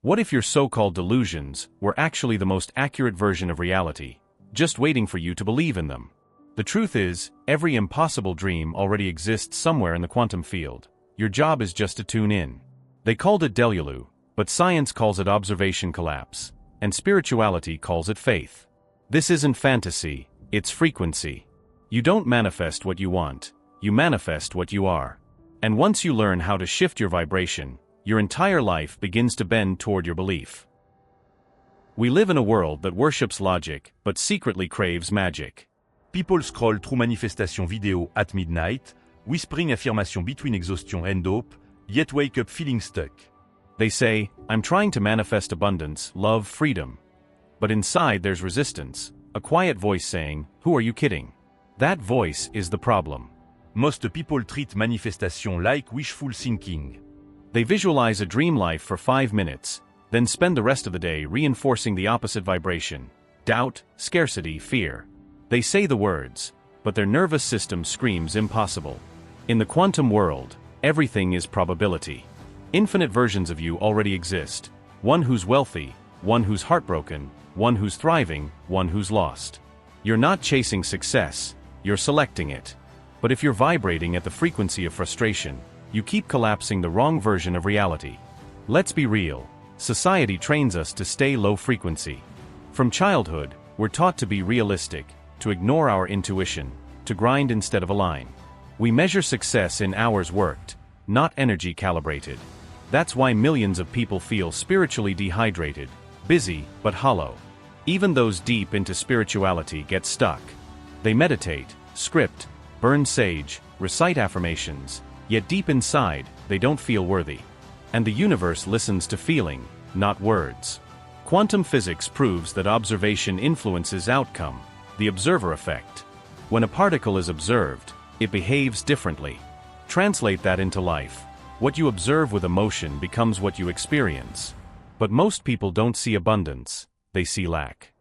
What if your so-called delusions were actually the most accurate version of reality, just waiting for you to believe in them? The truth is, every impossible dream already exists somewhere in the quantum field. Your job is just to tune in. They called it Delulu, but science calls it observation collapse, and spirituality calls it faith. This isn't fantasy, it's frequency. You don't manifest what you want, you manifest what you are. And once you learn how to shift your vibration, your entire life begins to bend toward your belief. We live in a world that worships logic, but secretly craves magic. People scroll through manifestation video at midnight, whispering affirmation between exhaustion and hope, yet wake up feeling stuck. They say, I'm trying to manifest abundance, love, freedom. But inside there's resistance, a quiet voice saying, who are you kidding? That voice is the problem. Most people treat manifestation like wishful thinking. They visualize a dream life for 5 minutes, then spend the rest of the day reinforcing the opposite vibration: doubt, scarcity, fear. They say the words, but their nervous system screams impossible. In the quantum world, everything is probability. Infinite versions of you already exist. One who's wealthy, one who's heartbroken, one who's thriving, one who's lost. You're not chasing success, you're selecting it. But if you're vibrating at the frequency of frustration, you keep collapsing the wrong version of reality. Let's be real. Society trains us to stay low frequency. From childhood, we're taught to be realistic, to ignore our intuition, to grind instead of align. We measure success in hours worked, not energy calibrated. That's why millions of people feel spiritually dehydrated, busy but hollow. Even those deep into spirituality get stuck. They meditate, script, burn sage, recite affirmations, yet deep inside, they don't feel worthy. And the universe listens to feeling, not words. Quantum physics proves that observation influences outcome, the observer effect. When a particle is observed, it behaves differently. Translate that into life. What you observe with emotion becomes what you experience. But most people don't see abundance, they see lack.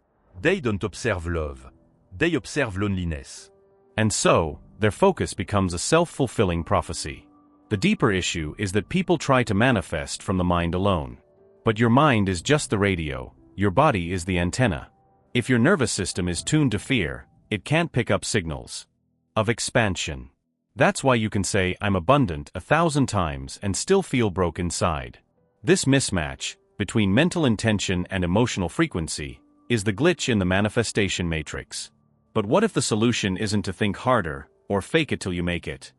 They don't observe love. They observe loneliness. And so, their focus becomes a self-fulfilling prophecy. The deeper issue is that people try to manifest from the mind alone. But your mind is just the radio, your body is the antenna. If your nervous system is tuned to fear, it can't pick up signals of expansion. That's why you can say, I'm abundant 1,000 times and still feel broke inside. This mismatch, between mental intention and emotional frequency, is the glitch in the manifestation matrix. But what if the solution isn't to think harder, or fake it till you make it?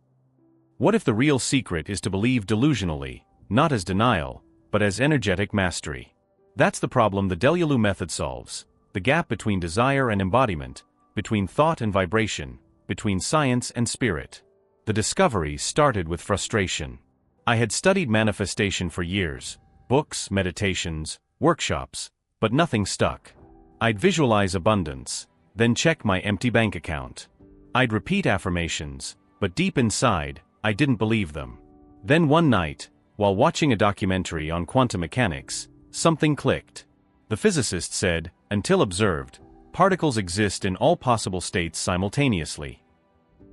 What if the real secret is to believe delusionally, not as denial, but as energetic mastery? That's the problem the Delulu method solves, the gap between desire and embodiment, between thought and vibration, between science and spirit. The discovery started with frustration. I had studied manifestation for years, books, meditations, workshops, but nothing stuck. I'd visualize abundance, then check my empty bank account. I'd repeat affirmations, but deep inside, I didn't believe them. Then one night, while watching a documentary on quantum mechanics, something clicked. The physicist said, until observed, particles exist in all possible states simultaneously.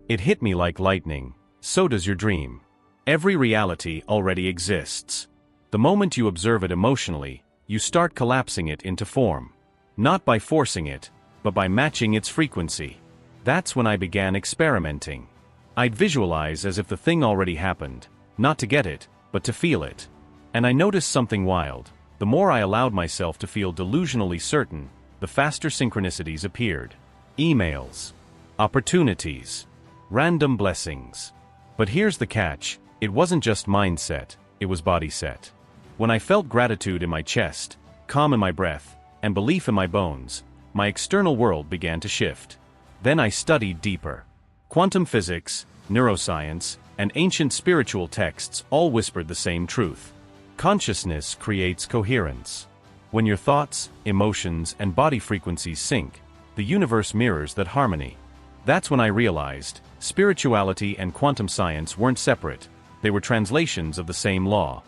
It hit me like lightning, so does your dream. Every reality already exists. The moment you observe it emotionally, you start collapsing it into form. Not by forcing it, but by matching its frequency. That's when I began experimenting. I'd visualize as if the thing already happened, not to get it, but to feel it. And I noticed something wild. The more I allowed myself to feel delusionally certain, the faster synchronicities appeared. Emails. Opportunities. Random blessings. But here's the catch, it wasn't just mindset, it was body set. When I felt gratitude in my chest, calm in my breath, and belief in my bones, my external world began to shift. Then I studied deeper. Quantum physics, neuroscience, and ancient spiritual texts all whispered the same truth. Consciousness creates coherence. When your thoughts, emotions, and body frequencies sync, the universe mirrors that harmony. That's when I realized, spirituality and quantum science weren't separate, they were translations of the same law.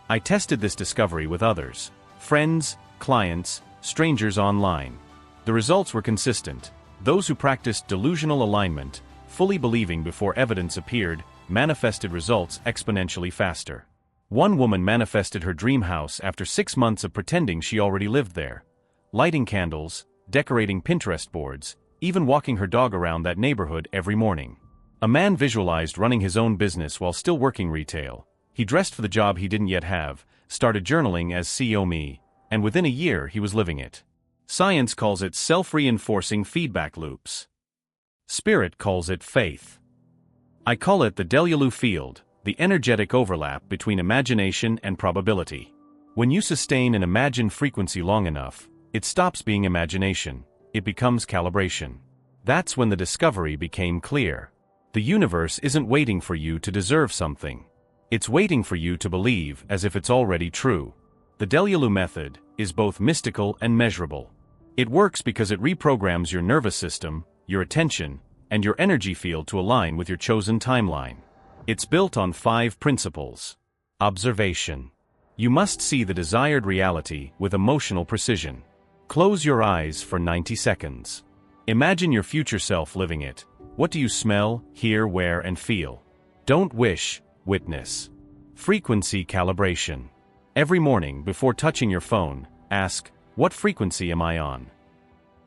I tested this discovery with others, friends, clients, strangers online. The results were consistent. Those who practiced delusional alignment, fully believing before evidence appeared, manifested results exponentially faster. One woman manifested her dream house after 6 months of pretending she already lived there. Lighting candles, decorating Pinterest boards, even walking her dog around that neighborhood every morning. A man visualized running his own business while still working retail. He dressed for the job he didn't yet have, started journaling as CEO me, and within a year he was living it. Science calls it self-reinforcing feedback loops. Spirit calls it faith. I call it the Delulu field, the energetic overlap between imagination and probability. When you sustain an imagined frequency long enough, it stops being imagination, it becomes calibration. That's when the discovery became clear. The universe isn't waiting for you to deserve something. It's waiting for you to believe as if it's already true. The Delulu method is both mystical and measurable. It works because it reprograms your nervous system, your attention, and your energy field to align with your chosen timeline. It's built on 5 principles. Observation. You must see the desired reality with emotional precision. Close your eyes for 90 seconds. Imagine your future self living it. What do you smell, hear, wear, and feel? Don't wish, witness. Frequency calibration. Every morning before touching your phone, ask, what frequency am I on?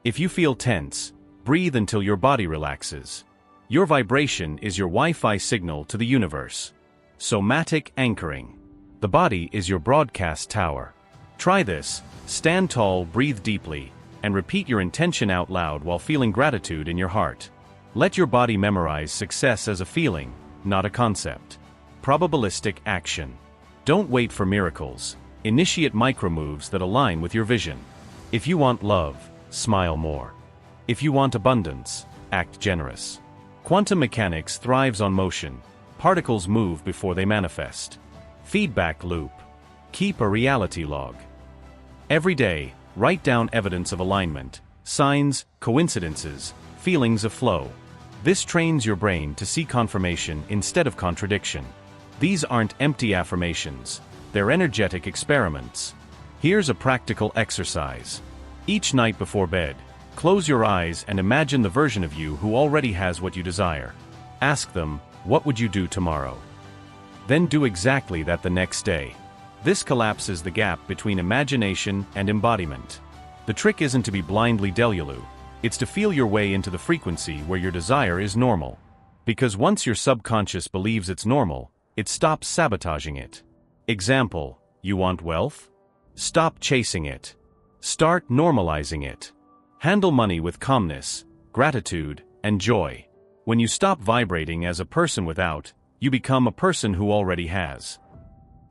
If you feel tense, breathe until your body relaxes. Your vibration is your Wi-Fi signal to the universe. Somatic anchoring. The body is your broadcast tower. Try this, stand tall, breathe deeply, and repeat your intention out loud while feeling gratitude in your heart. Let your body memorize success as a feeling, not a concept. Probabilistic action. Don't wait for miracles. Initiate micro-moves that align with your vision. If you want love, smile more. If you want abundance, act generous. Quantum mechanics thrives on motion. Particles move before they manifest. Feedback loop. Keep a reality log. Every day, write down evidence of alignment, signs, coincidences, feelings of flow. This trains your brain to see confirmation instead of contradiction. These aren't empty affirmations, they're energetic experiments. Here's a practical exercise. Each night before bed, close your eyes and imagine the version of you who already has what you desire. Ask them, what would you do tomorrow? Then do exactly that the next day. This collapses the gap between imagination and embodiment. The trick isn't to be blindly Delulu. It's to feel your way into the frequency where your desire is normal. Because once your subconscious believes it's normal, it stops sabotaging it. Example, you want wealth? Stop chasing it. Start normalizing it. Handle money with calmness, gratitude, and joy. When you stop vibrating as a person without, you become a person who already has.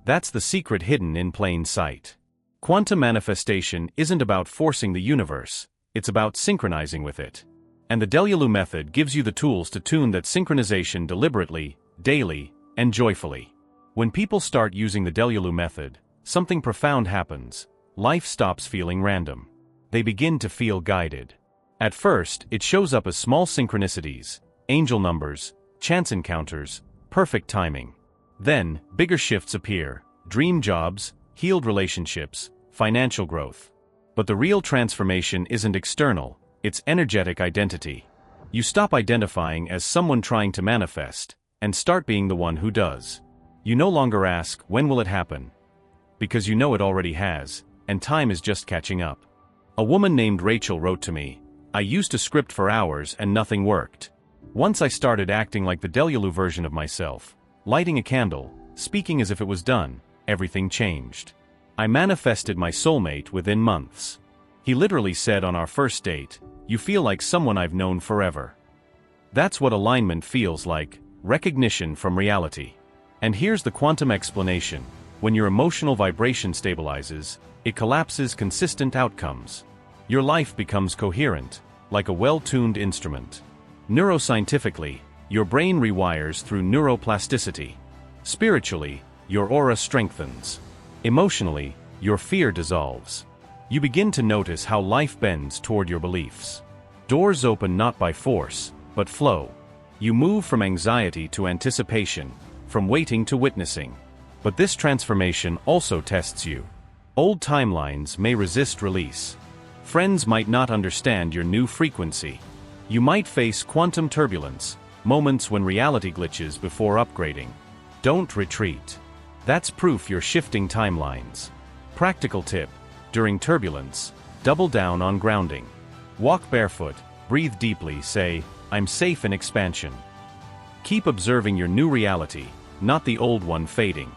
That's the secret hidden in plain sight. Quantum manifestation isn't about forcing the universe, it's about synchronizing with it. And the Delulu method gives you the tools to tune that synchronization deliberately, daily, and joyfully. When people start using the Delulu method, something profound happens. Life stops feeling random. They begin to feel guided. At first, it shows up as small synchronicities, angel numbers, chance encounters, perfect timing. Then, bigger shifts appear, dream jobs, healed relationships, financial growth. But the real transformation isn't external, it's energetic identity. You stop identifying as someone trying to manifest, and start being the one who does. You no longer ask, when will it happen? Because you know it already has, and time is just catching up. A woman named Rachel wrote to me, I used to script for hours and nothing worked. Once I started acting like the Delulu version of myself, lighting a candle, speaking as if it was done, everything changed. I manifested my soulmate within months. He literally said on our first date, you feel like someone I've known forever. That's what alignment feels like, recognition from reality. And here's the quantum explanation. When your emotional vibration stabilizes, it collapses consistent outcomes. Your life becomes coherent, like a well-tuned instrument. Neuroscientifically, your brain rewires through neuroplasticity. Spiritually, your aura strengthens. Emotionally, your fear dissolves. You begin to notice how life bends toward your beliefs. Doors open not by force, but flow. You move from anxiety to anticipation, from waiting to witnessing. But this transformation also tests you. Old timelines may resist release. Friends might not understand your new frequency. You might face quantum turbulence, moments when reality glitches before upgrading. Don't retreat. That's proof you're shifting timelines. Practical tip: during turbulence, double down on grounding. Walk barefoot, breathe deeply, say, "I'm safe in expansion." Keep observing your new reality, not the old one fading.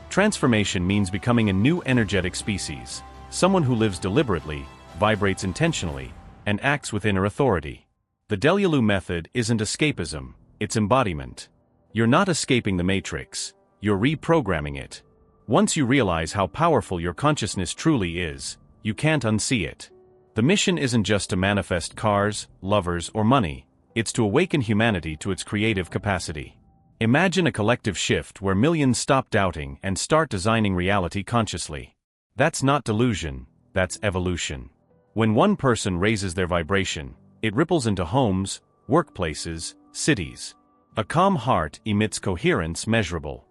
Transformation means becoming a new energetic species, someone who lives deliberately, vibrates intentionally, and acts with inner authority. The Delulu method isn't escapism, it's embodiment. You're not escaping the matrix, you're reprogramming it. Once you realize how powerful your consciousness truly is, you can't unsee it. The mission isn't just to manifest cars, lovers, or money, it's to awaken humanity to its creative capacity. Imagine a collective shift where millions stop doubting and start designing reality consciously. That's not delusion, that's evolution. When one person raises their vibration, it ripples into homes, workplaces, cities. A calm heart emits coherence measurable.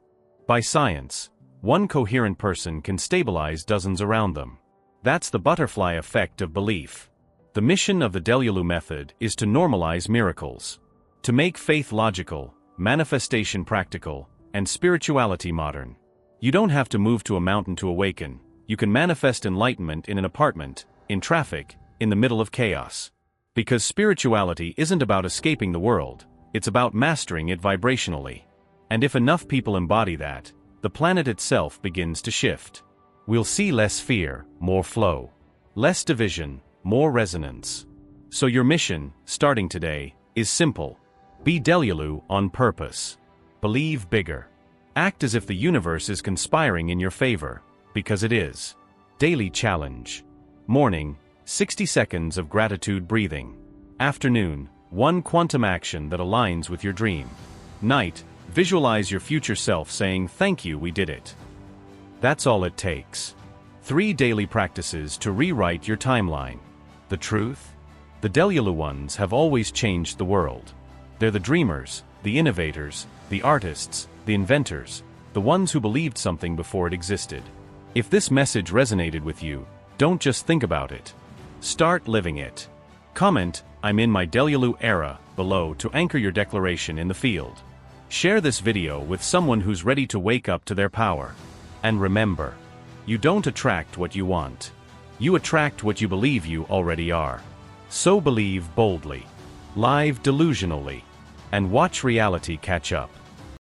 By science, one coherent person can stabilize dozens around them. That's the butterfly effect of belief. The mission of the Delulu method is to normalize miracles. To make faith logical, manifestation practical, and spirituality modern. You don't have to move to a mountain to awaken. You can manifest enlightenment in an apartment, in traffic, in the middle of chaos. Because spirituality isn't about escaping the world, it's about mastering it vibrationally. And if enough people embody that, the planet itself begins to shift. We'll see less fear, more flow. Less division, more resonance. So your mission, starting today, is simple. Be Delulu on purpose. Believe bigger. Act as if the universe is conspiring in your favor, because it is. Daily challenge. Morning, 60 seconds of gratitude breathing. Afternoon, 1 quantum action that aligns with your dream. Night, visualize your future self saying, "Thank you, we did it." That's all it takes. 3 daily practices to rewrite your timeline. The truth? The Delulu ones have always changed the world. They're the dreamers, the innovators, the artists, the inventors, the ones who believed something before it existed. If this message resonated with you, don't just think about it. Start living it. Comment, "I'm in my Delulu era," below to anchor your declaration in the field. Share this video with someone who's ready to wake up to their power. And remember, you don't attract what you want. You attract what you believe you already are. So believe boldly. Live delusionally. And watch reality catch up.